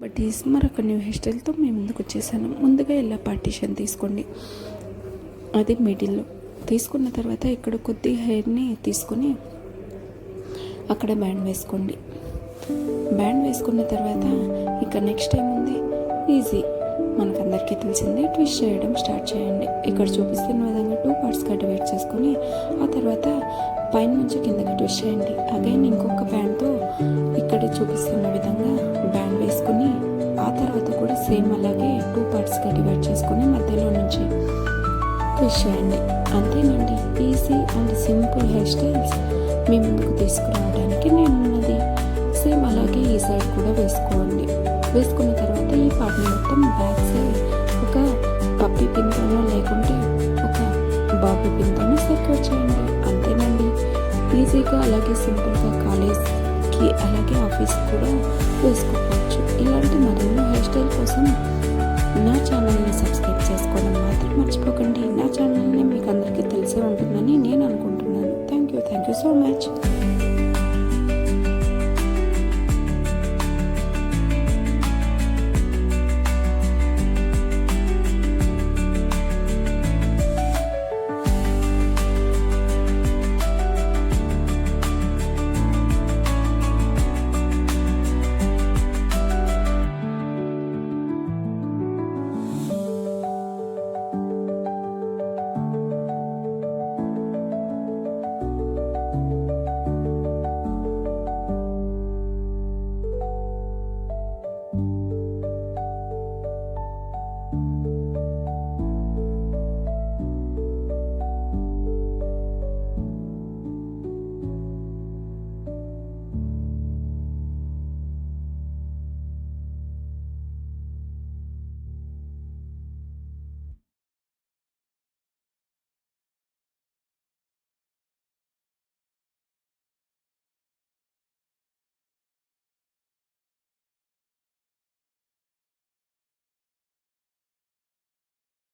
But is మరొక new hair స్టైల్తో మేము ముందుకు వచ్చేసాను. ముందుగా ఇలా పార్టీషన్ తీసుకోండి, అది మిడిల్లో తీసుకున్న తర్వాత ఇక్కడ కొద్ది హెయిర్ని తీసుకొని అక్కడ బ్యాండ్ వేసుకోండి. బ్యాండ్ వేసుకున్న తర్వాత ఇక నెక్స్ట్ ఏముంది, ఈజీ మనకందరికీ తెలిసిందే, ట్విస్ట్ చేయడం స్టార్ట్ చేయండి. ఇక్కడ చూపిస్తున్న విధంగా 2 పార్ట్స్గా డివైడ్ చేసుకొని ఆ తర్వాత పైన నుంచి కిందకి ట్విస్ట్ చేయండి. అగైన్ ఇంకొక బ్యాండ్తో ఇక్కడ చూపిస్తున్న విధంగా బ్యాండ్ వేసుకొని ఆ తర్వాత కూడా సేమ్ అలాగే 2 పార్ట్స్గా డివైడ్ చేసుకొని మధ్యలో నుంచి ట్విస్ట్ చేయండి. అంతేనండి, easy and simple hair styles మీ ముందుకు తీసుకురావడానికి నేను ఉన్నది. సేమ్ అలాగే ఈ సైడ్ కూడా వేసుకోండి. వేసుకున్న తర్వాత ఈ పార్ట్ని మొత్తం బ్యాక్ సైడ్ ఒక పప్పి పిన్తోనో లేకుంటే ఒక బాబీ పిన్తోనో సెక్యూర్ చేయండి. అంతేనండి, ఈజీగా అలాగే సింపుల్గా కాలేజ్కి అలాగే ఆఫీస్కి కూడా వేసుకోవచ్చు. ఇలాంటి మరెన్నో హెయిర్ స్టైల్ కోసం నా ఛానల్ని సబ్స్క్రైబ్ చేసుకోవడం మాత్రం మర్చిపోకండి. నా ఛానల్ని మీకు అందరికీ తెలిసే ఉంటుందని నేను అనుకుంటున్నాను. Thank you so much.